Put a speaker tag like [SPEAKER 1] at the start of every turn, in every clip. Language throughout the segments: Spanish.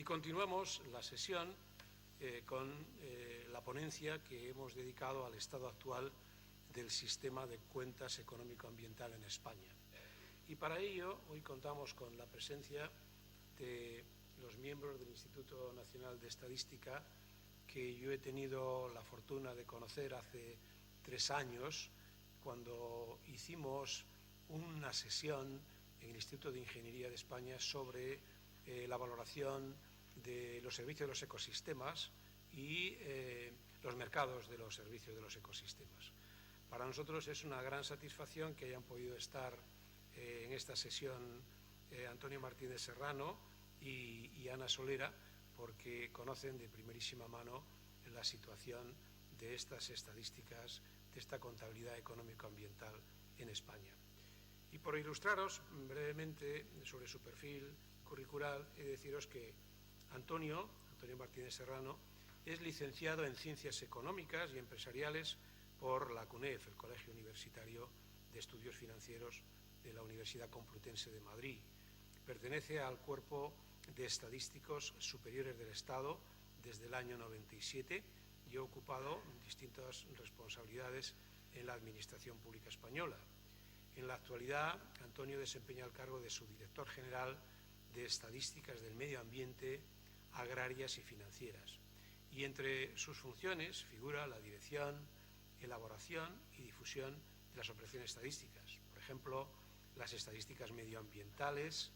[SPEAKER 1] continuamos la sesión con la ponencia que hemos dedicado al estado actual del sistema de cuentas económico-ambiental en España. Y para ello, hoy contamos con la presencia de los miembros del Instituto Nacional de Estadística, que yo he tenido la fortuna de conocer hace 3 años, cuando hicimos una sesión en el Instituto de Ingeniería de España sobre la valoración de los servicios de los ecosistemas y los mercados de los servicios de los ecosistemas. Para nosotros es una gran satisfacción que hayan podido estar en esta sesión Antonio Martínez Serrano y Ana Solera, porque conocen de primerísima mano la situación de estas estadísticas, de esta contabilidad económico-ambiental en España. Y por ilustraros brevemente sobre su perfil curricular, he de deciros que Antonio Martínez Serrano es licenciado en Ciencias Económicas y Empresariales por la CUNEF, el Colegio Universitario de Estudios Financieros de la Universidad Complutense de Madrid. Pertenece al Cuerpo de Estadísticos Superiores del Estado desde el año 97 y ha ocupado distintas responsabilidades en la Administración Pública Española. En la actualidad, Antonio desempeña el cargo de subdirector general de Estadísticas del Medio Ambiente, Agrarias y Financieras. Y entre sus funciones figura la dirección, elaboración y difusión de las operaciones estadísticas. Por ejemplo, las estadísticas medioambientales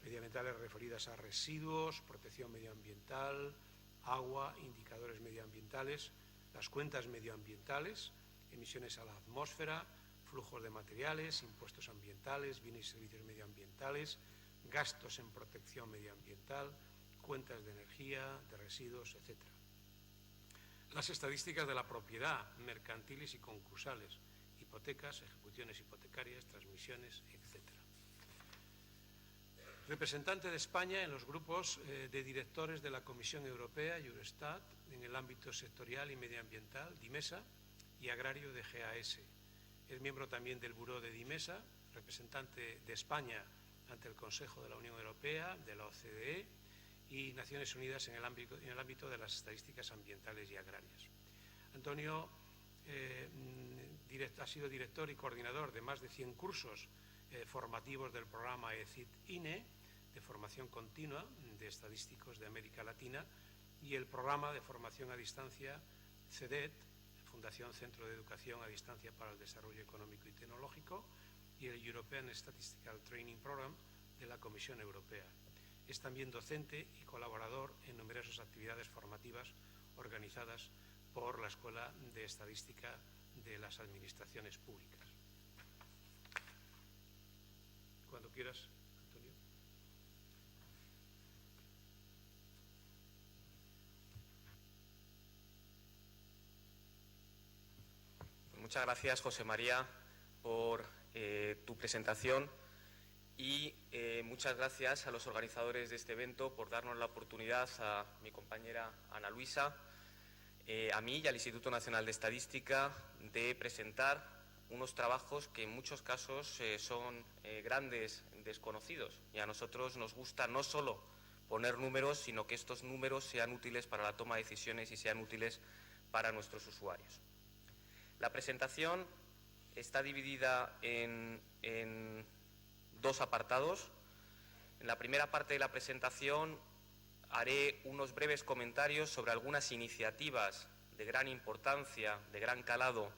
[SPEAKER 1] referidas a residuos, protección medioambiental, agua, indicadores medioambientales, las cuentas medioambientales, emisiones a la atmósfera, flujos de materiales, impuestos ambientales, bienes y servicios medioambientales, gastos en protección medioambiental, cuentas de energía, de residuos, etc. Las estadísticas de la propiedad, mercantiles y concursales, hipotecas, ejecuciones hipotecarias, transmisiones, etc. Representante de España en los grupos de directores de la Comisión Europea, Eurostat, en el ámbito sectorial y medioambiental, DIMESA, y agrario de GAS. Es miembro también del Buró de DIMESA, representante de España ante el Consejo de la Unión Europea, de la OCDE y Naciones Unidas en el ámbito de las estadísticas ambientales y agrarias. Antonio ha sido director y coordinador de más de 100 cursos formativos del programa ECIT-INE, de formación continua de estadísticos de América Latina, y el programa de formación a distancia CEDET, Fundación Centro de Educación a Distancia para el Desarrollo Económico y Tecnológico, y el European Statistical Training Program de la Comisión Europea. Es también docente y colaborador en numerosas actividades formativas organizadas por la Escuela de Estadística de las Administraciones Públicas. Cuando quieras, Antonio.
[SPEAKER 2] Muchas gracias, José María, por tu presentación y muchas gracias a los organizadores de este evento por darnos la oportunidad, a mi compañera Ana Luisa, a mí y al Instituto Nacional de Estadística, de presentar unos trabajos que en muchos casos son grandes desconocidos, y a nosotros nos gusta no solo poner números, sino que estos números sean útiles para la toma de decisiones y sean útiles para nuestros usuarios. La presentación está dividida en 2 apartados. En la primera parte de la presentación haré unos breves comentarios sobre algunas iniciativas de gran importancia, de gran calado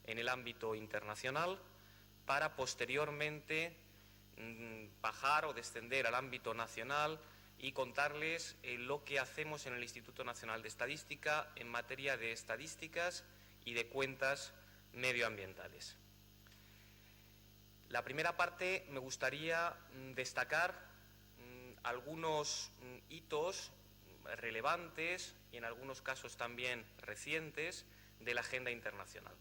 [SPEAKER 2] en el ámbito internacional, para posteriormente bajar o descender al ámbito nacional y contarles lo que hacemos en el Instituto Nacional de Estadística en materia de estadísticas y de cuentas medioambientales. La primera parte me gustaría destacar algunos hitos relevantes y en algunos casos también recientes de la agenda internacional.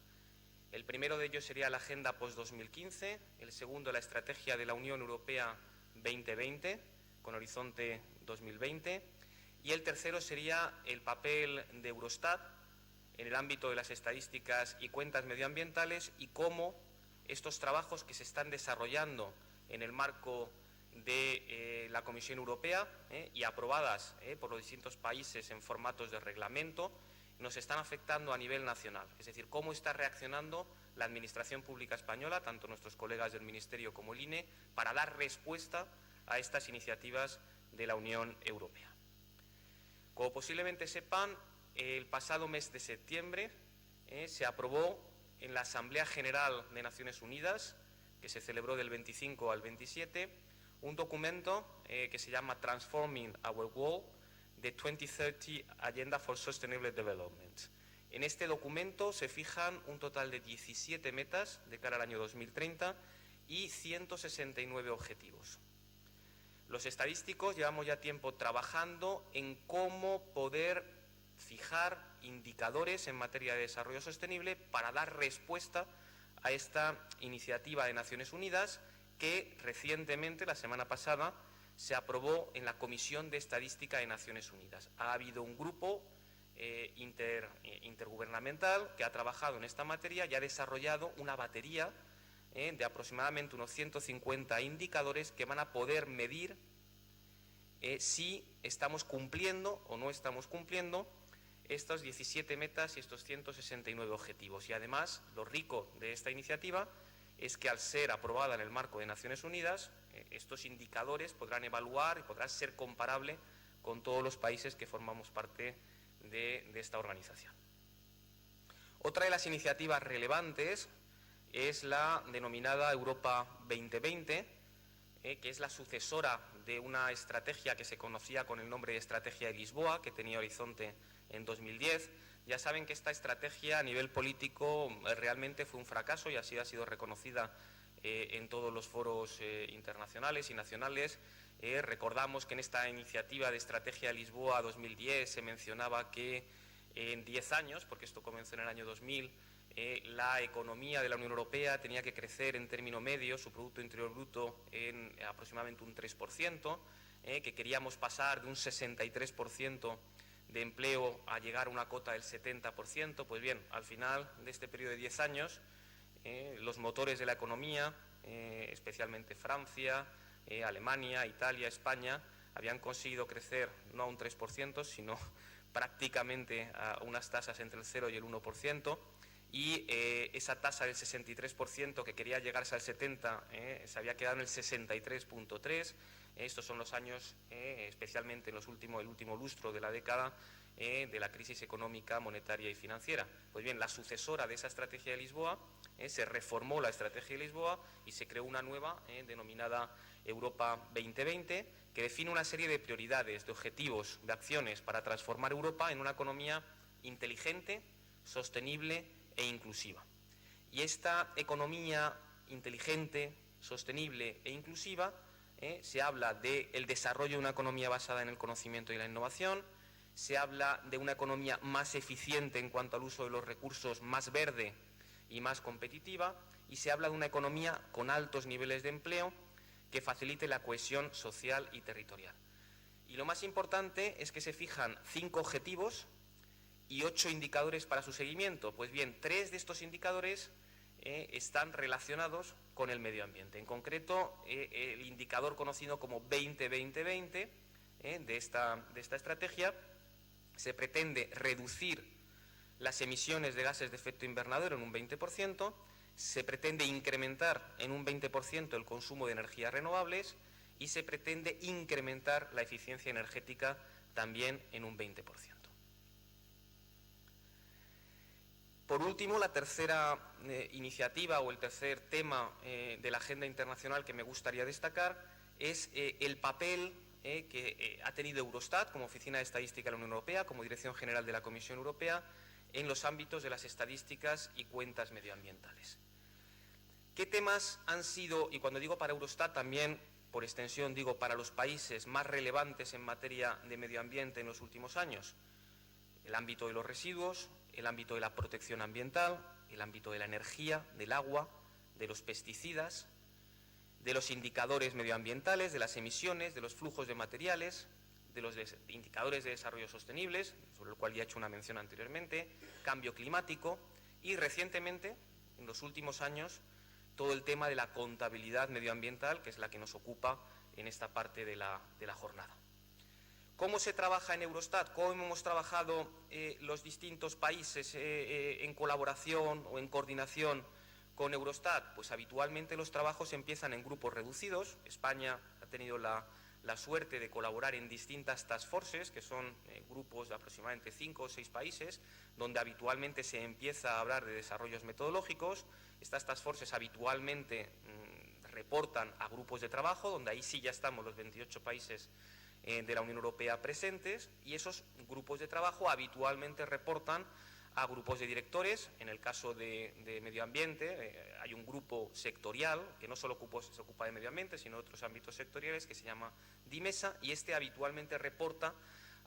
[SPEAKER 2] El primero de ellos sería la Agenda Post-2015, el segundo la Estrategia de la Unión Europea 2020, con horizonte 2020, y el tercero sería el papel de Eurostat en el ámbito de las estadísticas y cuentas medioambientales y cómo estos trabajos que se están desarrollando en el marco de la Comisión Europea y aprobadas por los distintos países en formatos de reglamento, nos están afectando a nivel nacional. Es decir, cómo está reaccionando la Administración Pública Española, tanto nuestros colegas del Ministerio como el INE, para dar respuesta a estas iniciativas de la Unión Europea. Como posiblemente sepan, el pasado mes de septiembre se aprobó en la Asamblea General de Naciones Unidas, que se celebró del 25 al 27, un documento que se llama Transforming Our World, the 2030 Agenda for Sustainable Development. En este documento se fijan un total de 17 metas de cara al año 2030 y 169 objetivos. Los estadísticos llevamos ya tiempo trabajando en cómo poder fijar indicadores en materia de desarrollo sostenible para dar respuesta a esta iniciativa de Naciones Unidas que recientemente, la semana pasada, se aprobó en la Comisión de Estadística de Naciones Unidas. Ha habido un grupo intergubernamental que ha trabajado en esta materia y ha desarrollado una batería de aproximadamente unos 150 indicadores que van a poder medir si estamos cumpliendo o no estamos cumpliendo estas 17 metas y estos 169 objetivos. Y además, lo rico de esta iniciativa es que al ser aprobada en el marco de Naciones Unidas, estos indicadores podrán evaluar y podrán ser comparables con todos los países que formamos parte de esta organización. Otra de las iniciativas relevantes es la denominada Europa 2020, que es la sucesora de una estrategia que se conocía con el nombre de Estrategia de Lisboa, que tenía horizonte en 2010. Ya saben que esta estrategia a nivel político realmente fue un fracaso y así ha sido reconocida en todos los foros internacionales y nacionales. Recordamos que en esta iniciativa de Estrategia de Lisboa 2010 se mencionaba que en 10 años, porque esto comenzó en el año 2000, la economía de la Unión Europea tenía que crecer en término medio, su Producto Interior Bruto, en aproximadamente un 3%, que queríamos pasar de un 63% de empleo a llegar a una cota del 70%. Pues bien, al final de este periodo de 10 años, los motores de la economía, especialmente Francia, Alemania, Italia, España, habían conseguido crecer no a un 3%, sino prácticamente a unas tasas entre el 0 y el 1%, y esa tasa del 63% que quería llegarse al 70% se había quedado en el 63,3%. Estos son los años, especialmente en el último lustro de la década, de la crisis económica, monetaria y financiera. Pues bien, la sucesora de esa Estrategia de Lisboa, se reformó la Estrategia de Lisboa y se creó una nueva denominada Europa 2020, que define una serie de prioridades, de objetivos, de acciones para transformar Europa en una economía inteligente, sostenible e inclusiva. Y esta economía inteligente, sostenible e inclusiva se habla del desarrollo de una economía basada en el conocimiento y la innovación, se habla de una economía más eficiente en cuanto al uso de los recursos, más verde y más competitiva, y se habla de una economía con altos niveles de empleo que facilite la cohesión social y territorial. Y lo más importante es que se fijan 5 objetivos y 8 indicadores para su seguimiento. Pues bien, 3 de estos indicadores están relacionados con el medio ambiente. En concreto, el indicador conocido como 20-20-20 de esta estrategia, se pretende reducir las emisiones de gases de efecto invernadero en un 20%, se pretende incrementar en un 20% el consumo de energías renovables y se pretende incrementar la eficiencia energética también en un 20%. Por último, la tercera iniciativa o el tercer tema de la agenda internacional que me gustaría destacar es el papel que ha tenido Eurostat como Oficina de Estadística de la Unión Europea, como Dirección General de la Comisión Europea, en los ámbitos de las estadísticas y cuentas medioambientales. ¿Qué temas han sido, y cuando digo para Eurostat también por extensión digo para los países más relevantes en materia de medio ambiente en los últimos años? El ámbito de los residuos, el ámbito de la protección ambiental, el ámbito de la energía, del agua, de los pesticidas, de los indicadores medioambientales, de las emisiones, de los flujos de materiales, de los indicadores de desarrollo sostenibles, sobre el cual ya he hecho una mención anteriormente, cambio climático y recientemente, en los últimos años, todo el tema de la contabilidad medioambiental, que es la que nos ocupa en esta parte de la jornada. ¿Cómo se trabaja en Eurostat? ¿Cómo hemos trabajado los distintos países en colaboración o en coordinación con Eurostat? Pues habitualmente los trabajos empiezan en grupos reducidos. España ha tenido la suerte de colaborar en distintas task forces, que son grupos de aproximadamente 5 o 6 países, donde habitualmente se empieza a hablar de desarrollos metodológicos. Estas task forces habitualmente reportan a grupos de trabajo, donde ahí sí ya estamos los 28 países de la Unión Europea presentes, y esos grupos de trabajo habitualmente reportan a grupos de directores. En el caso de medio ambiente hay un grupo sectorial que no solo se ocupa de medio ambiente, sino de otros ámbitos sectoriales, que se llama DIMESA, y este habitualmente reporta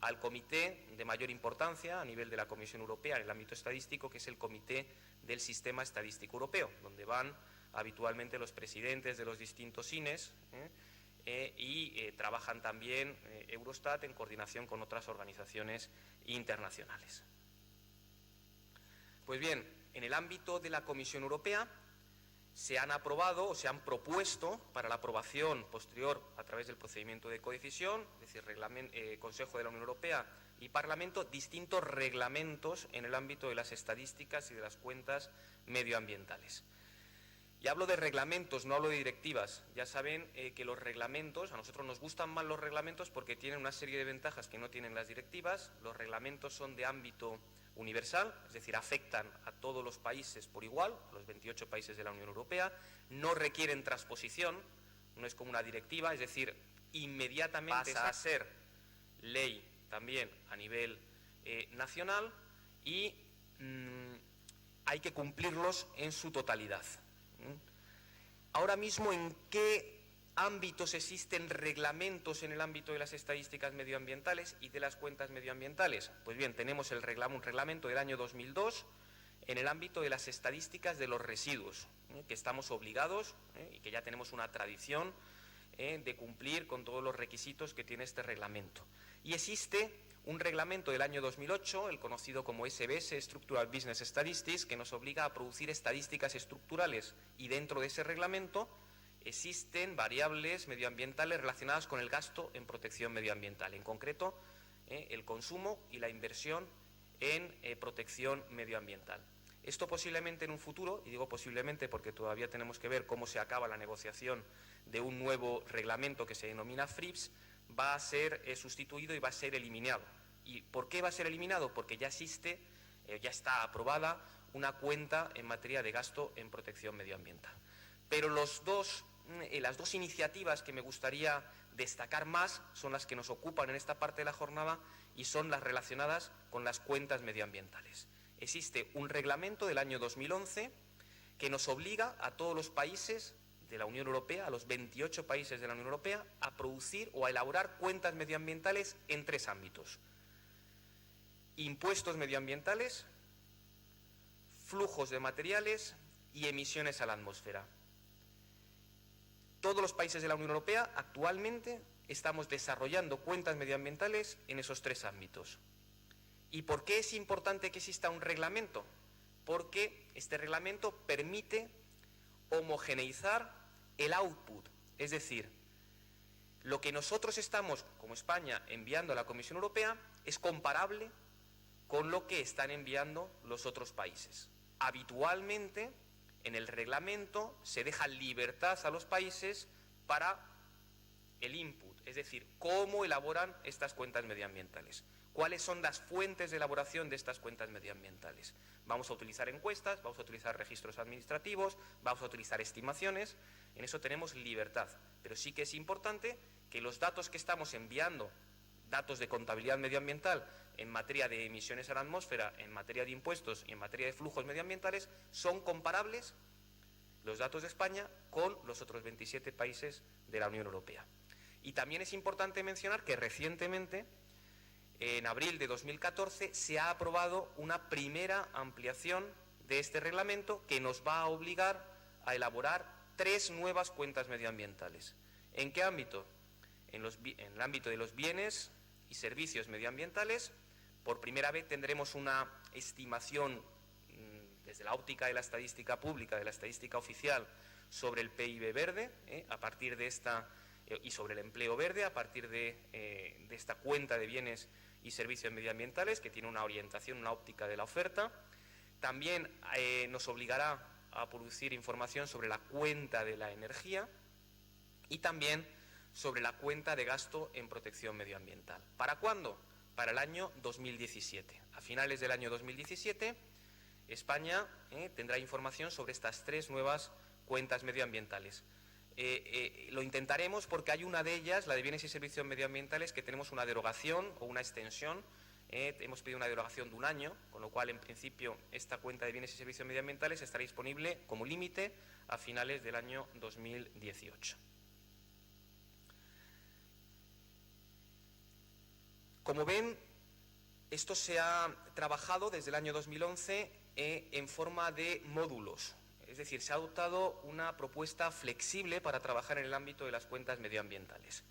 [SPEAKER 2] al comité de mayor importancia a nivel de la Comisión Europea en el ámbito estadístico, que es el Comité del Sistema Estadístico Europeo, donde van habitualmente los presidentes de los distintos INES, y trabajan también Eurostat en coordinación con otras organizaciones internacionales. Pues bien, en el ámbito de la Comisión Europea se han aprobado o se han propuesto para la aprobación posterior a través del procedimiento de codecisión, es decir, Consejo de la Unión Europea y Parlamento, distintos reglamentos en el ámbito de las estadísticas y de las cuentas medioambientales. Y hablo de reglamentos, no hablo de directivas. Ya saben que los reglamentos, a nosotros nos gustan más los reglamentos porque tienen una serie de ventajas que no tienen las directivas. Los reglamentos son de ámbito universal, es decir, afectan a todos los países por igual, a los 28 países de la Unión Europea, no requieren transposición, no es como una directiva, es decir, inmediatamente pasa a ser ley también a nivel nacional, y hay que cumplirlos en su totalidad. Ahora mismo, ¿en qué ámbitos existen reglamentos en el ámbito de las estadísticas medioambientales y de las cuentas medioambientales? Pues bien, tenemos un reglamento del año 2002 en el ámbito de las estadísticas de los residuos, que estamos obligados y que ya tenemos una tradición de cumplir con todos los requisitos que tiene este reglamento. Y existe un reglamento del año 2008, el conocido como SBS, Structural Business Statistics, que nos obliga a producir estadísticas estructurales, y dentro de ese reglamento existen variables medioambientales relacionadas con el gasto en protección medioambiental, en concreto el consumo y la inversión en protección medioambiental. Esto posiblemente en un futuro, y digo posiblemente porque todavía tenemos que ver cómo se acaba la negociación de un nuevo reglamento que se denomina FRIPS, va a ser sustituido y va a ser eliminado. ¿Y por qué va a ser eliminado? Porque ya existe, ya está aprobada una cuenta en materia de gasto en protección medioambiental. Pero las dos iniciativas que me gustaría destacar más son las que nos ocupan en esta parte de la jornada, y son las relacionadas con las cuentas medioambientales. Existe un reglamento del año 2011 que nos obliga a todos los países de la Unión Europea, a los 28 países de la Unión Europea, a producir o a elaborar cuentas medioambientales en 3 ámbitos: impuestos medioambientales, flujos de materiales y emisiones a la atmósfera. Todos los países de la Unión Europea actualmente estamos desarrollando cuentas medioambientales en esos 3 ámbitos. ¿Y por qué es importante que exista un reglamento? Porque este reglamento permite homogeneizar el output, es decir, lo que nosotros estamos, como España, enviando a la Comisión Europea es comparable con lo que están enviando los otros países. Habitualmente, en el reglamento se deja libertad a los países para el input, es decir, cómo elaboran estas cuentas medioambientales. ¿Cuáles son las fuentes de elaboración de estas cuentas medioambientales? Vamos a utilizar encuestas, vamos a utilizar registros administrativos, vamos a utilizar estimaciones. En eso tenemos libertad, pero sí que es importante que los datos que estamos enviando, datos de contabilidad medioambiental en materia de emisiones a la atmósfera, en materia de impuestos y en materia de flujos medioambientales, son comparables los datos de España con los otros 27 países de la Unión Europea. Y también es importante mencionar que recientemente, en abril de 2014, se ha aprobado una primera ampliación de este reglamento que nos va a obligar a elaborar 3 nuevas cuentas medioambientales. ¿En qué ámbito? En el ámbito de los bienes y servicios medioambientales. Por primera vez tendremos una estimación desde la óptica de la estadística pública, de la estadística oficial, sobre el PIB verde. A partir de esta y sobre el empleo verde a partir de esta cuenta de bienes y servicios medioambientales, que tiene una orientación, una óptica de la oferta. También nos obligará a producir información sobre la cuenta de la energía y también sobre la cuenta de gasto en protección medioambiental. ¿Para cuándo? Para el año 2017. A finales del año 2017, España tendrá información sobre estas 3 nuevas cuentas medioambientales. Lo intentaremos porque hay una de ellas, la de bienes y servicios medioambientales, que tenemos una derogación o una extensión. Hemos pedido una derogación de 1 año, con lo cual, en principio, esta cuenta de bienes y servicios medioambientales estará disponible como límite a finales del año 2018. Como ven, esto se ha trabajado desde el año 2011 en forma de módulos. Es decir, se ha adoptado una propuesta flexible para trabajar en el ámbito de las cuentas medioambientales.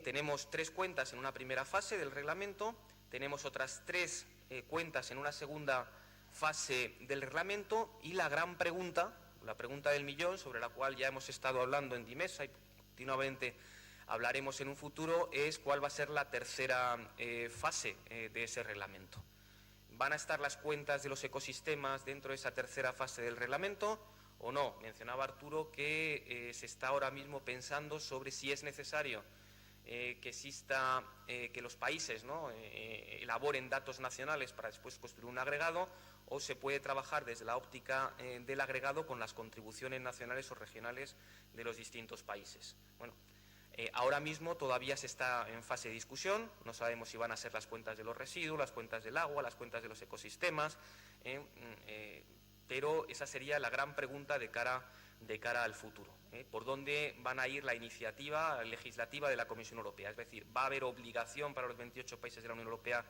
[SPEAKER 2] Tenemos 3 cuentas en una primera fase del reglamento, tenemos otras 3 cuentas en una segunda fase del reglamento y la gran pregunta, la pregunta del millón, sobre la cual ya hemos estado hablando en Dimesa y continuamente hablaremos en un futuro, es cuál va a ser la tercera fase de ese reglamento. ¿Van a estar las cuentas de los ecosistemas dentro de esa tercera fase del reglamento o no? Mencionaba Arturo que se está ahora mismo pensando sobre si es necesario que exista, que los países elaboren datos nacionales para después construir un agregado, o se puede trabajar desde la óptica del agregado con las contribuciones nacionales o regionales de los distintos países. Bueno, ahora mismo todavía se está en fase de discusión, no sabemos si van a ser las cuentas de los residuos, las cuentas del agua, las cuentas de los ecosistemas, pero esa sería la gran pregunta de cara al futuro. ¿Por dónde van a ir la iniciativa legislativa de la Comisión Europea? Es decir, ¿va a haber obligación para los 28 países de la Unión Europea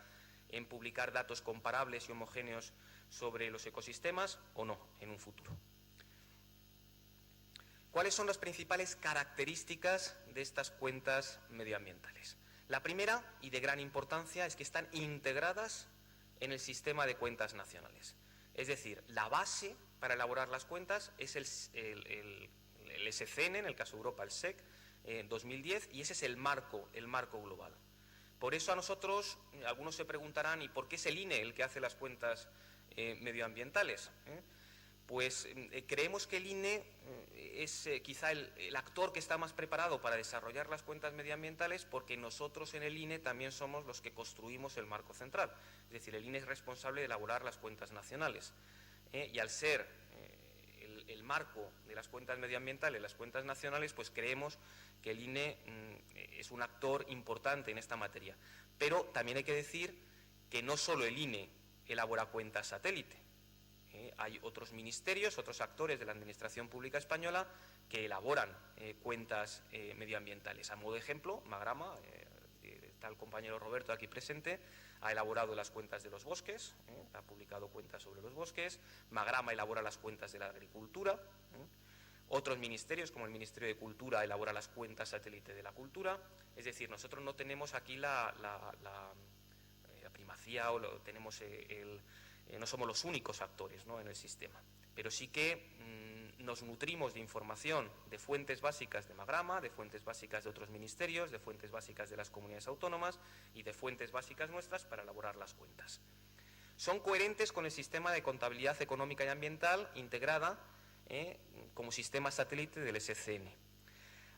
[SPEAKER 2] en publicar datos comparables y homogéneos sobre los ecosistemas o no en un futuro? ¿Cuáles son las principales características de estas cuentas medioambientales? La primera, y de gran importancia, es que están integradas en el sistema de cuentas nacionales. Es decir, la base para elaborar las cuentas es el SCN, en el caso de Europa el SEC, 2010, y ese es el marco global. Por eso a nosotros, algunos se preguntarán, ¿y por qué es el INE el que hace las cuentas medioambientales? Pues creemos que el INE es quizá el actor que está más preparado para desarrollar las cuentas medioambientales, porque nosotros en el INE también somos los que construimos el marco central. Es decir, el INE es responsable de elaborar las cuentas nacionales. Y al ser el marco de las cuentas medioambientales, las cuentas nacionales, pues creemos que el INE es un actor importante en esta materia. Pero también hay que decir que no solo el INE elabora cuentas satélite. Hay otros ministerios, otros actores de la Administración Pública Española que elaboran cuentas medioambientales. A modo de ejemplo, Magrama, está el compañero Roberto aquí presente, ha elaborado las cuentas de los bosques, ha publicado cuentas sobre los bosques. Magrama elabora las cuentas de la agricultura. Otros ministerios, como el Ministerio de Cultura, elabora las cuentas satélite de la cultura. Es decir, nosotros no tenemos aquí la primacía o tenemos no somos los únicos actores en el sistema, pero sí que nos nutrimos de información de fuentes básicas de Magrama, de fuentes básicas de otros ministerios, de fuentes básicas de las comunidades autónomas y de fuentes básicas nuestras para elaborar las cuentas. Son coherentes con el sistema de contabilidad económica y ambiental integrada como sistema satélite del SCN.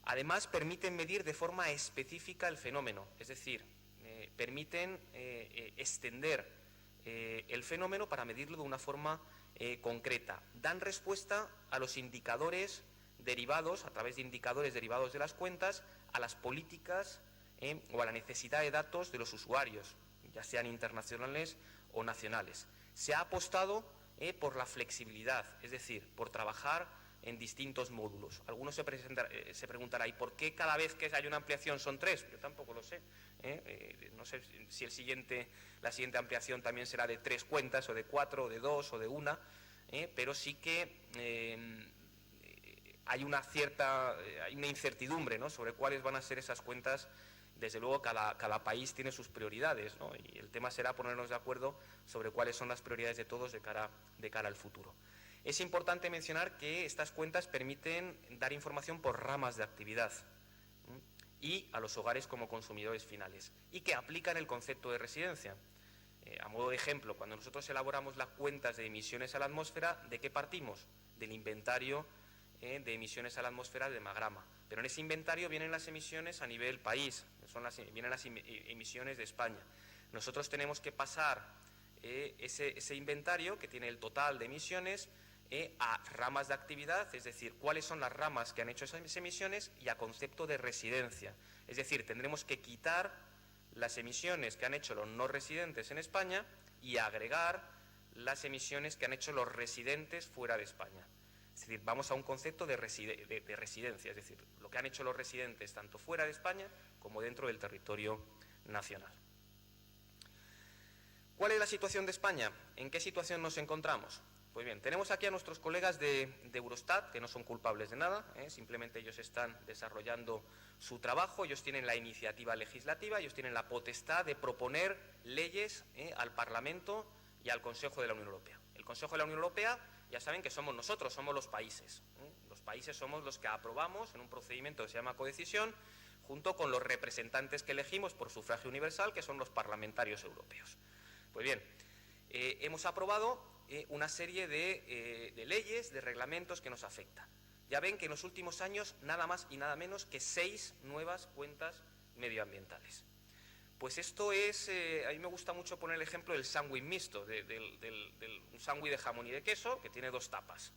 [SPEAKER 2] Además, permiten medir de forma específica el fenómeno, es decir, permiten extender el fenómeno para medirlo de una forma concreta. Dan respuesta a los indicadores derivados, a través de indicadores derivados de las cuentas, a las políticas o a la necesidad de datos de los usuarios, ya sean internacionales o nacionales. Se ha apostado por la flexibilidad, es decir, por trabajar en distintos módulos. Algunos se preguntarán, ¿y por qué cada vez que hay una ampliación son 3? Yo tampoco lo sé. No sé si la siguiente ampliación también será de 3 cuentas, o de 4, o de 2, o de 1, pero sí que hay una incertidumbre, ¿no?, sobre cuáles van a ser esas cuentas. Desde luego cada país tiene sus prioridades, ¿no?, y el tema será ponernos de acuerdo sobre cuáles son las prioridades de todos de cara al futuro. Es importante mencionar que estas cuentas permiten dar información por ramas de actividad. y a los hogares como consumidores finales, y que aplican el concepto de residencia. A modo de ejemplo, cuando nosotros elaboramos las cuentas de emisiones a la atmósfera, ¿de qué partimos? Del inventario de emisiones a la atmósfera de Magrama. Pero en ese inventario vienen las emisiones a nivel país, vienen las emisiones de España. Nosotros tenemos que pasar ese inventario, que tiene el total de emisiones, a ramas de actividad, es decir, cuáles son las ramas que han hecho esas emisiones, y a concepto de residencia. Es decir, tendremos que quitar las emisiones que han hecho los no residentes en España y agregar las emisiones que han hecho los residentes fuera de España. Es decir, vamos a un concepto de residencia, es decir, lo que han hecho los residentes tanto fuera de España como dentro del territorio nacional. ¿Cuál es la situación de España? ¿En qué situación nos encontramos? Pues bien, tenemos aquí a nuestros colegas de Eurostat, que no son culpables de nada, simplemente ellos están desarrollando su trabajo, ellos tienen la iniciativa legislativa, ellos tienen la potestad de proponer leyes al Parlamento y al Consejo de la Unión Europea. El Consejo de la Unión Europea, ya saben que somos nosotros, somos los países. Los países somos los que aprobamos en un procedimiento que se llama codecisión, junto con los representantes que elegimos por sufragio universal, que son los parlamentarios europeos. Pues bien, hemos aprobado una serie de leyes, de reglamentos que nos afectan. Ya ven que en los últimos años nada más y nada menos que 6 nuevas cuentas medioambientales. Pues esto es, a mí me gusta mucho poner el ejemplo del sándwich mixto, un sándwich de jamón y de queso que tiene 2 tapas.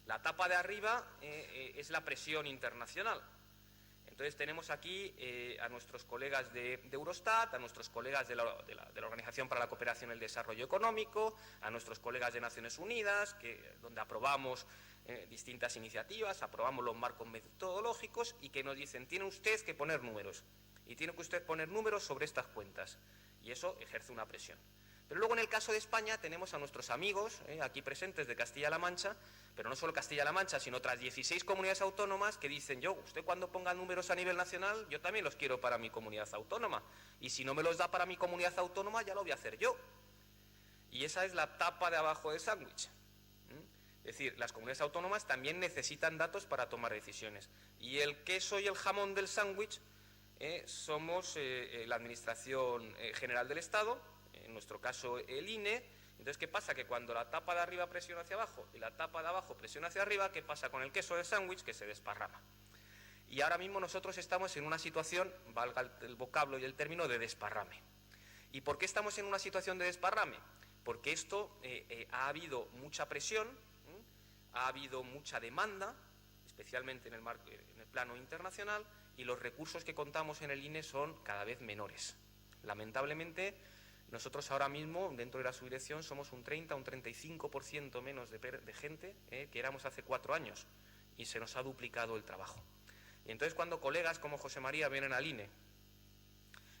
[SPEAKER 2] La tapa de arriba es la presión internacional. Entonces tenemos aquí a nuestros colegas de Eurostat, a nuestros colegas de la Organización para la Cooperación y el Desarrollo Económico, a nuestros colegas de Naciones Unidas, donde aprobamos distintas iniciativas, aprobamos los marcos metodológicos y que nos dicen, tiene usted que poner números, y tiene que usted poner números sobre estas cuentas, y eso ejerce una presión. Pero luego en el caso de España tenemos a nuestros amigos aquí presentes de Castilla-La Mancha, pero no solo Castilla-La Mancha, sino otras 16 comunidades autónomas que dicen, usted cuando ponga números a nivel nacional, yo también los quiero para mi comunidad autónoma, y si no me los da para mi comunidad autónoma, ya lo voy a hacer yo. Y esa es la tapa de abajo del sándwich. Es decir, las comunidades autónomas también necesitan datos para tomar decisiones. Y el queso y el jamón del sándwich somos la Administración General del Estado, en nuestro caso el INE. Entonces, ¿qué pasa? Que cuando la tapa de arriba presiona hacia abajo y la tapa de abajo presiona hacia arriba, ¿qué pasa con el queso del sándwich? Que se desparrama. Y ahora mismo nosotros estamos en una situación, valga el vocablo y el término, de desparrame. ¿Y por qué estamos en una situación de desparrame? Porque esto ha habido mucha presión, ha habido mucha demanda, especialmente en el plano internacional, y los recursos que contamos en el INE son cada vez menores. Lamentablemente, nosotros ahora mismo, dentro de la subdirección, somos un 30, un 35% menos de gente que éramos hace 4 años, y se nos ha duplicado el trabajo. Y entonces cuando colegas como José María vienen al INE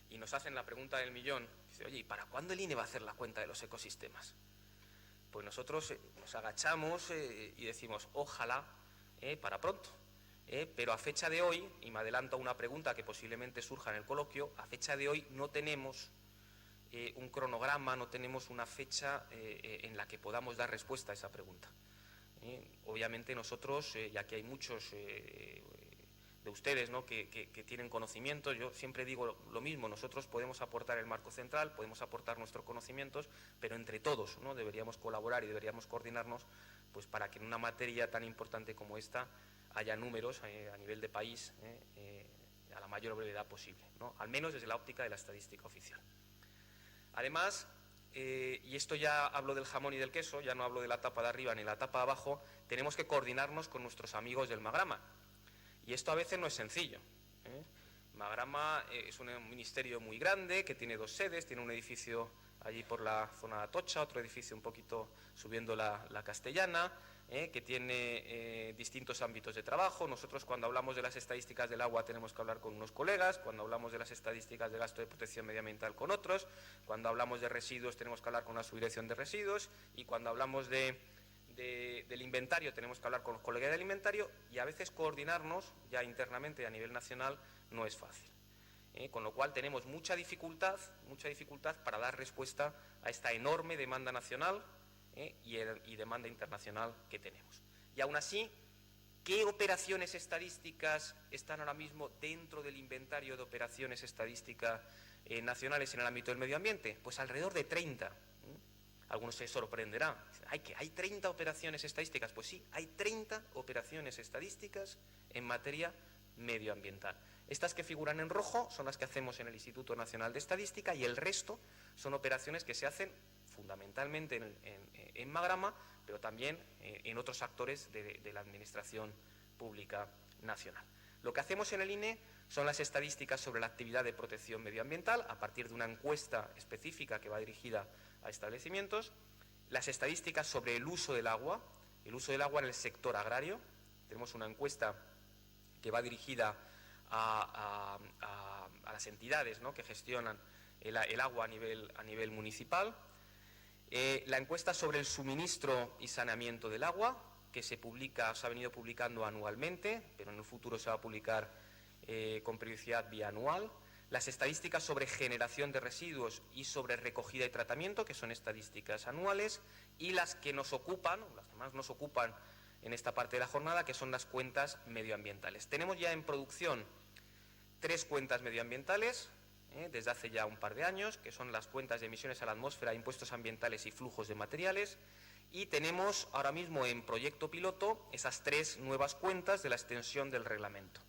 [SPEAKER 2] y nos hacen la pregunta del millón, dicen, oye, ¿y para cuándo el INE va a hacer la cuenta de los ecosistemas? Pues nosotros nos agachamos y decimos, ojalá para pronto. Pero a fecha de hoy, y me adelanto a una pregunta que posiblemente surja en el coloquio, a fecha de hoy no tenemos un cronograma, no tenemos una fecha en la que podamos dar respuesta a esa pregunta. Obviamente nosotros, ya que hay muchos de ustedes, ¿no?, que tienen conocimientos, yo siempre digo lo mismo, nosotros podemos aportar el marco central, podemos aportar nuestros conocimientos, pero entre todos, ¿no?, deberíamos colaborar y deberíamos coordinarnos, pues para que en una materia tan importante como esta haya números a nivel de país a la mayor brevedad posible, ¿no?, al menos desde la óptica de la estadística oficial. Además, y esto ya hablo del jamón y del queso, ya no hablo de la tapa de arriba ni la tapa de abajo, tenemos que coordinarnos con nuestros amigos del Magrama. Y esto a veces no es sencillo. Magrama es un ministerio muy grande que tiene 2 sedes, tiene un edificio allí por la zona de Atocha, otro edificio un poquito subiendo la Castellana, que tiene distintos ámbitos de trabajo. Nosotros cuando hablamos de las estadísticas del agua tenemos que hablar con unos colegas, cuando hablamos de las estadísticas de gasto de protección medioambiental con otros, cuando hablamos de residuos tenemos que hablar con la subdirección de residuos, y cuando hablamos del inventario tenemos que hablar con los colegas del inventario, y a veces coordinarnos ya internamente a nivel nacional no es fácil. Con lo cual tenemos mucha dificultad para dar respuesta a esta enorme demanda nacional y demanda internacional que tenemos. Y aún así, ¿Qué operaciones estadísticas están ahora mismo dentro del inventario de operaciones estadísticas nacionales en el ámbito del medio ambiente? Pues alrededor de 30. Algunos se sorprenderán. ¿Hay 30 operaciones estadísticas? Pues sí, hay 30 operaciones estadísticas en materia medioambiental. Estas que figuran en rojo son las que hacemos en el Instituto Nacional de Estadística y el resto son operaciones que se hacen fundamentalmente en Magrama, pero también en otros actores de la Administración Pública Nacional. Lo que hacemos en el INE son las estadísticas sobre la actividad de protección medioambiental a partir de una encuesta específica que va dirigida a establecimientos, las estadísticas sobre el uso del agua en el sector agrario. Tenemos una encuesta que va dirigida a las entidades, ¿no?, que gestionan el agua a nivel municipal. La encuesta sobre el suministro y saneamiento del agua, que se ha venido publicando anualmente, pero en el futuro se va a publicar con periodicidad bianual. Las estadísticas sobre generación de residuos y sobre recogida y tratamiento, que son estadísticas anuales, y las que más nos ocupan en esta parte de la jornada, que son las cuentas medioambientales. Tenemos ya en producción 3 cuentas medioambientales, desde hace ya un par de años, que son las cuentas de emisiones a la atmósfera, impuestos ambientales y flujos de materiales, y tenemos ahora mismo en proyecto piloto esas 3 nuevas cuentas de la extensión del reglamento.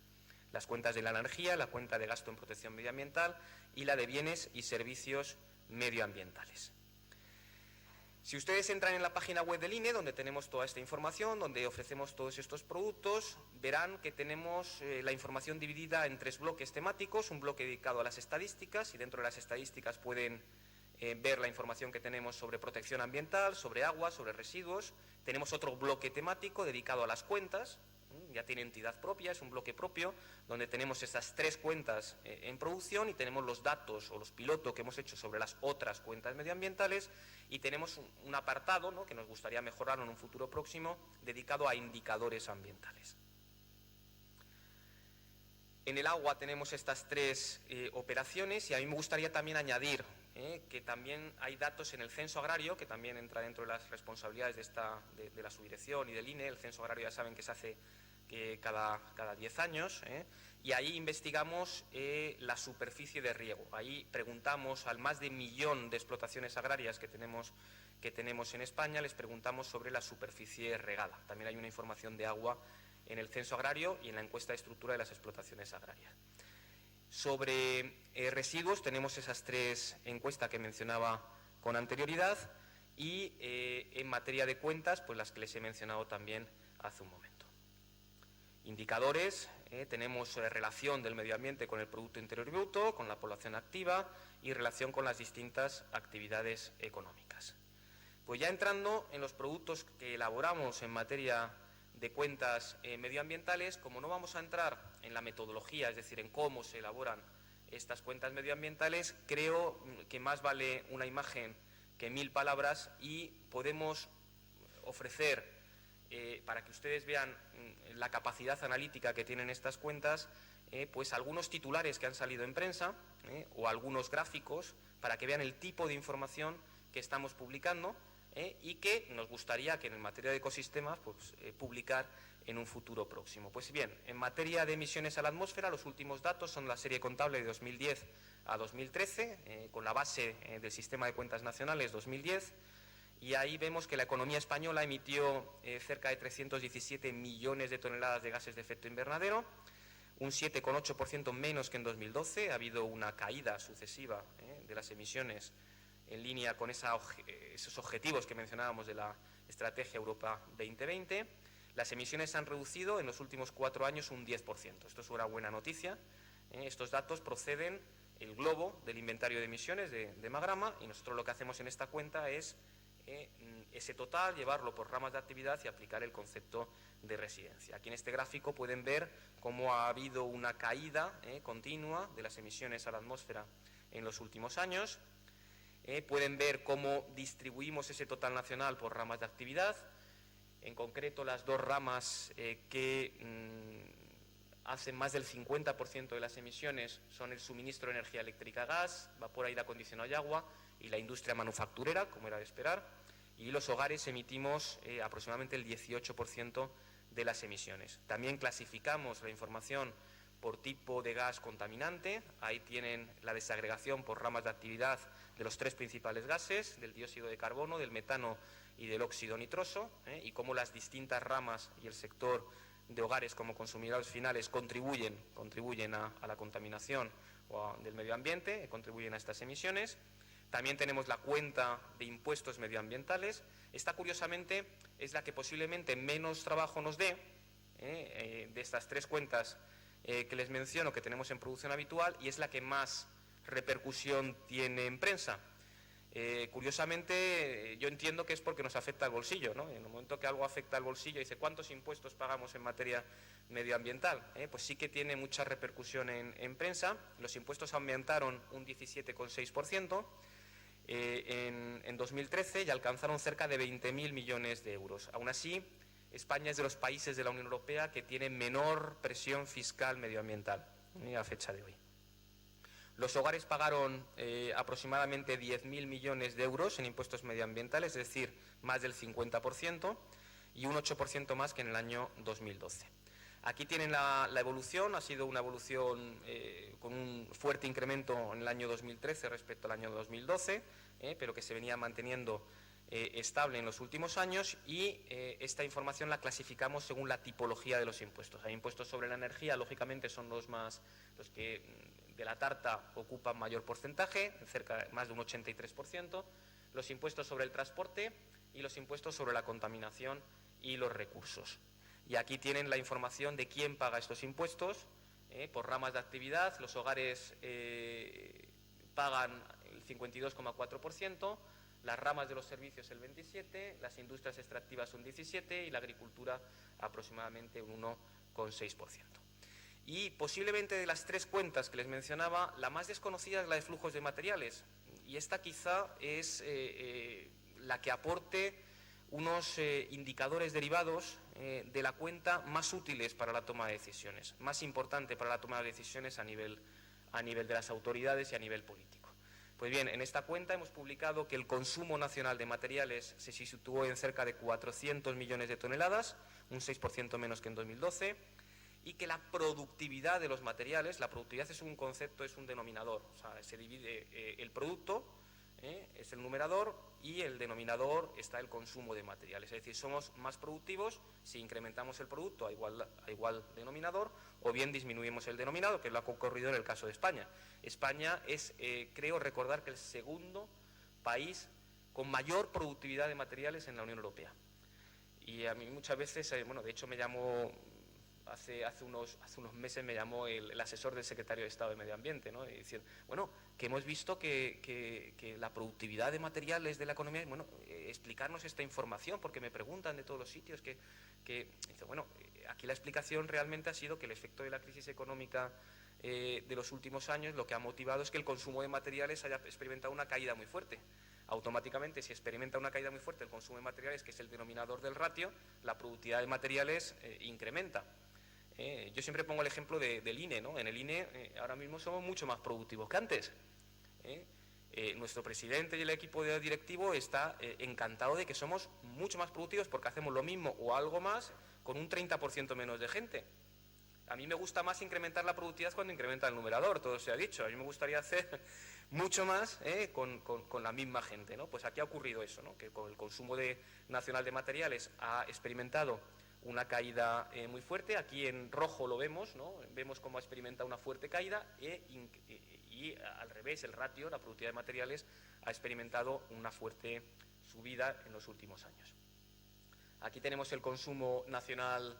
[SPEAKER 2] Las cuentas de la energía, la cuenta de gasto en protección medioambiental y la de bienes y servicios medioambientales. Si ustedes entran en la página web del INE, donde tenemos toda esta información, donde ofrecemos todos estos productos, verán que tenemos la información dividida en 3 bloques temáticos, un bloque dedicado a las estadísticas, y dentro de las estadísticas pueden ver la información que tenemos sobre protección ambiental, sobre agua, sobre residuos. Tenemos otro bloque temático dedicado a las cuentas, ya tiene entidad propia, es un bloque propio, donde tenemos estas 3 cuentas en producción, y tenemos los datos o los pilotos que hemos hecho sobre las otras cuentas medioambientales, y tenemos un apartado, ¿no?, que nos gustaría mejorar en un futuro próximo, dedicado a indicadores ambientales. En el agua tenemos estas 3 operaciones, y a mí me gustaría también añadir que también hay datos en el censo agrario, que también entra dentro de las responsabilidades de la subdirección y del INE. El censo agrario ya saben que se hace cada 10 años, y ahí investigamos la superficie de riego. Ahí preguntamos al más de 1 millón de explotaciones agrarias que tenemos en España, les preguntamos sobre la superficie regada. También hay una información de agua en el censo agrario y en la encuesta de estructura de las explotaciones agrarias. Sobre residuos tenemos esas 3 encuestas que mencionaba con anterioridad, y en materia de cuentas, pues las que les he mencionado también hace un momento. Indicadores, tenemos relación del medio ambiente con el Producto Interior Bruto, con la población activa y relación con las distintas actividades económicas. Pues ya entrando en los productos que elaboramos en materia de cuentas medioambientales, como no vamos a entrar en la metodología, es decir, en cómo se elaboran estas cuentas medioambientales, creo que más vale una imagen que 1000 palabras, y podemos ofrecer, para que ustedes vean la capacidad analítica que tienen estas cuentas, pues algunos titulares que han salido en prensa, o algunos gráficos, para que vean el tipo de información que estamos publicando, y que nos gustaría que en materia de ecosistemas pues, publicar en un futuro próximo. Pues bien, en materia de emisiones a la atmósfera, los últimos datos son la serie contable de 2010 a 2013, con la base del Sistema de Cuentas Nacionales 2010, y ahí vemos que la economía española emitió cerca de 317 millones de toneladas de gases de efecto invernadero, un 7,8% menos que en 2012, ha habido una caída sucesiva de las emisiones en línea con esos objetivos que mencionábamos de la Estrategia Europa 2020. Las emisiones han reducido en los últimos 4 años un 10%. Esto es una buena noticia. Estos datos proceden el globo del inventario de emisiones de Magrama, y nosotros lo que hacemos en esta cuenta es ese total, llevarlo por ramas de actividad y aplicar el concepto de residencia. Aquí en este gráfico pueden ver cómo ha habido una caída continua de las emisiones a la atmósfera en los últimos años. Pueden ver cómo distribuimos ese total nacional por ramas de actividad. En concreto, las 2 ramas que hacen más del 50% de las emisiones son el suministro de energía eléctrica, gas, vapor, aire acondicionado y agua, y la industria manufacturera, como era de esperar. Y los hogares emitimos aproximadamente el 18% de las emisiones. También clasificamos la información por tipo de gas contaminante. Ahí tienen la desagregación por ramas de actividad de los 3 principales gases, del dióxido de carbono, del metano y del óxido nitroso, y cómo las distintas ramas y el sector de hogares como consumidores finales contribuyen a la contaminación del medio ambiente, contribuyen a estas emisiones. También tenemos la cuenta de impuestos medioambientales. Esta, curiosamente, es la que posiblemente menos trabajo nos dé, de estas 3 cuentas que les menciono que tenemos en producción habitual, y es la que más repercusión tiene en prensa. Curiosamente, yo entiendo que es porque nos afecta al bolsillo, ¿no? En el momento que algo afecta al bolsillo, dice, ¿cuántos impuestos pagamos en materia medioambiental? Pues sí que tiene mucha repercusión en prensa. Los impuestos aumentaron un 17,6% en 2013 y alcanzaron cerca de 20.000 millones de euros. Aún así, España es de los países de la Unión Europea que tiene menor presión fiscal medioambiental a fecha de hoy. Los hogares pagaron aproximadamente 10.000 millones de euros en impuestos medioambientales, es decir, más del 50%, y un 8% más que en el año 2012. Aquí tienen la evolución. Ha sido una evolución con un fuerte incremento en el año 2013 respecto al año 2012, pero que se venía manteniendo estable en los últimos años, y esta información la clasificamos según la tipología de los impuestos. Hay impuestos sobre la energía, lógicamente son los que de la tarta ocupan mayor porcentaje, más de un 83%, los impuestos sobre el transporte y los impuestos sobre la contaminación y los recursos. Y aquí tienen la información de quién paga estos impuestos, por ramas de actividad. Los hogares pagan el 52,4%, las ramas de los servicios el 27%, las industrias extractivas un 17% y la agricultura aproximadamente un 1,6%. Y posiblemente de las 3 cuentas que les mencionaba, la más desconocida es la de flujos de materiales, y esta quizá es la que aporte unos indicadores derivados de la cuenta más útiles para la toma de decisiones, más importante para la toma de decisiones a nivel de las autoridades y a nivel político. Pues bien, en esta cuenta hemos publicado que el consumo nacional de materiales se situó en cerca de 400 millones de toneladas, un 6% menos que en 2012, y que la productividad de los materiales, la productividad es un concepto, es un denominador, o sea, se divide el producto, es el numerador, y el denominador está el consumo de materiales. Es decir, somos más productivos si incrementamos el producto a igual denominador, o bien disminuimos el denominador, que es lo que ha ocurrido en el caso de España. España es, creo recordar, que el segundo país con mayor productividad de materiales en la Unión Europea. Y a mí muchas veces, de hecho me llamó... Hace unos meses me llamó el asesor del secretario de Estado de Medio Ambiente, ¿no? Y decir, que hemos visto que la productividad de materiales de la economía, explicarnos esta información, porque me preguntan de todos los sitios dice, aquí la explicación realmente ha sido que el efecto de la crisis económica de los últimos años lo que ha motivado es que el consumo de materiales haya experimentado una caída muy fuerte. Automáticamente, si experimenta una caída muy fuerte el consumo de materiales, que es el denominador del ratio, la productividad de materiales incrementa. Yo siempre pongo el ejemplo del INE, ¿no? En el INE ahora mismo somos mucho más productivos que antes. Nuestro presidente y el equipo directivo está encantado de que somos mucho más productivos porque hacemos lo mismo o algo más con un 30% menos de gente. A mí me gusta más incrementar la productividad cuando incrementa el numerador, todo se ha dicho. A mí me gustaría hacer mucho más con la misma gente, ¿no? Pues aquí ha ocurrido eso, ¿no? Que con el consumo nacional de materiales ha experimentado una caída muy fuerte. Aquí en rojo lo vemos, ¿no? Vemos cómo ha experimentado una fuerte caída y al revés, el ratio, la productividad de materiales, ha experimentado una fuerte subida en los últimos años. Aquí tenemos el consumo nacional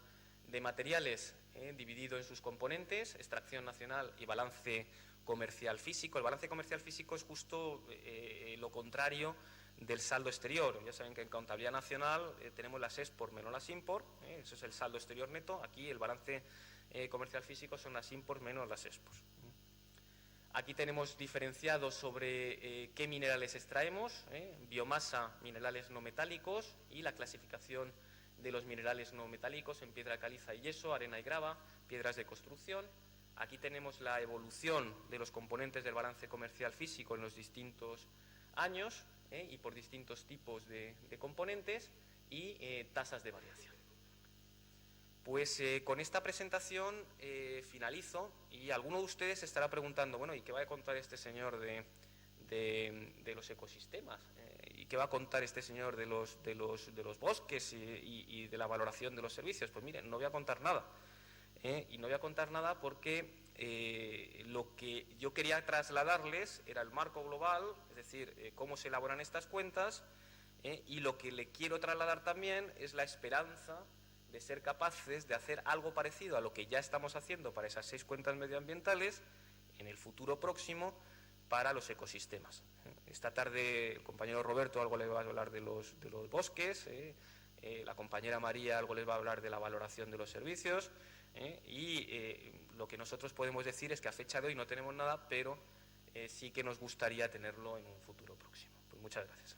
[SPEAKER 2] de materiales dividido en sus componentes, extracción nacional y balance comercial físico. El balance comercial físico es justo lo contrario del saldo exterior. Ya saben que en contabilidad nacional tenemos las export menos las import, eso es el saldo exterior neto. Aquí el balance comercial físico son las import menos las export. Aquí tenemos diferenciado sobre qué minerales extraemos, biomasa, minerales no metálicos, y la clasificación de los minerales no metálicos en piedra caliza y yeso, arena y grava, piedras de construcción. Aquí tenemos la evolución de los componentes del balance comercial físico en los distintos años, y por distintos tipos de componentes y tasas de variación. Pues con esta presentación finalizo, y alguno de ustedes se estará preguntando, bueno, ¿y qué va a contar este señor de los ecosistemas? ¿Y qué va a contar este señor de los bosques y de la valoración de los servicios? Pues miren, no voy a contar nada. Y no voy a contar nada porque lo que yo quería trasladarles era el marco global, es decir, cómo se elaboran estas cuentas, y lo que le quiero trasladar también es la esperanza de ser capaces de hacer algo parecido a lo que ya estamos haciendo para esas 6 cuentas medioambientales en el futuro próximo para los ecosistemas. Esta tarde el compañero Roberto algo les va a hablar de los bosques, la compañera María algo les va a hablar de la valoración de los servicios, y lo que nosotros podemos decir es que a fecha de hoy no tenemos nada, pero sí que nos gustaría tenerlo en un futuro próximo. Pues muchas gracias.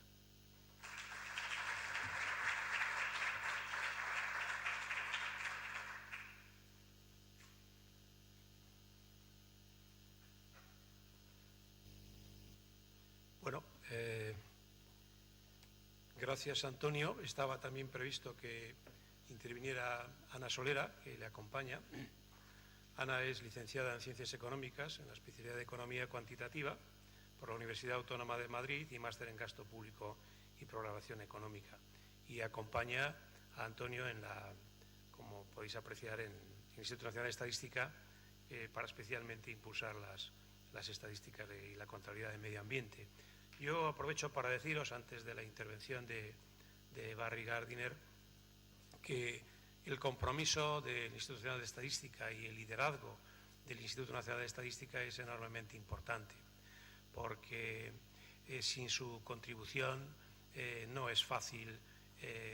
[SPEAKER 1] Bueno, gracias, Antonio. Estaba también previsto que interviniera Ana Solera, que le acompaña. Ana es licenciada en Ciencias Económicas, en la especialidad de Economía Cuantitativa, por la Universidad Autónoma de Madrid, y máster en Gasto Público y Programación Económica. Y acompaña a Antonio como podéis apreciar, en el Instituto Nacional de Estadística, para especialmente impulsar las estadísticas y la contabilidad de medio ambiente. Yo aprovecho para deciros, antes de la intervención de Barry Gardiner, que el compromiso del Instituto Nacional de Estadística y el liderazgo del Instituto Nacional de Estadística es enormemente importante, porque sin su contribución no es fácil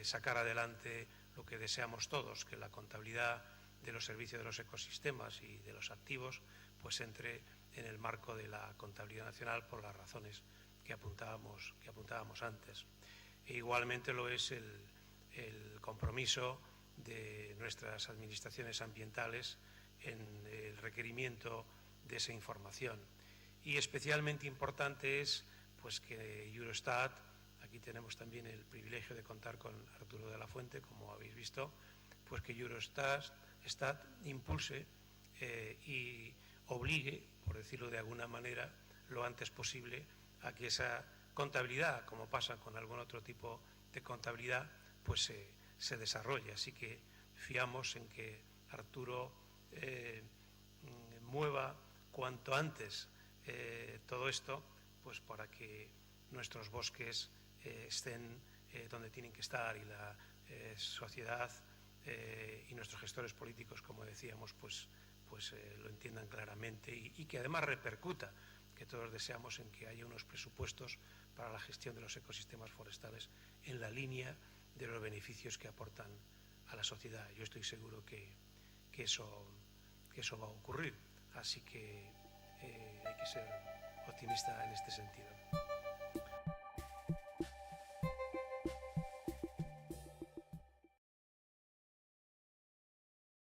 [SPEAKER 1] sacar adelante lo que deseamos todos, que la contabilidad de los servicios de los ecosistemas y de los activos pues entre en el marco de la contabilidad nacional, por las razones que apuntábamos antes. E igualmente lo es el compromiso de nuestras administraciones ambientales en el requerimiento de esa información. Y especialmente importante es pues que Eurostat, aquí tenemos también el privilegio de contar con Arturo de la Fuente, como habéis visto, pues que Eurostat impulse y obligue, por decirlo de alguna manera, lo antes posible a que esa contabilidad, como pasa con algún otro tipo de contabilidad, pues se desarrolle. Así que fiamos en que Arturo mueva cuanto antes todo esto, pues para que nuestros bosques estén donde tienen que estar, y la sociedad y nuestros gestores políticos, como decíamos, pues lo entiendan claramente, y que además repercuta, que todos deseamos, en que haya unos presupuestos para la gestión de los ecosistemas forestales en la línea de los beneficios que aportan a la sociedad. Yo estoy seguro que eso va a ocurrir, así que hay que ser optimista en este sentido.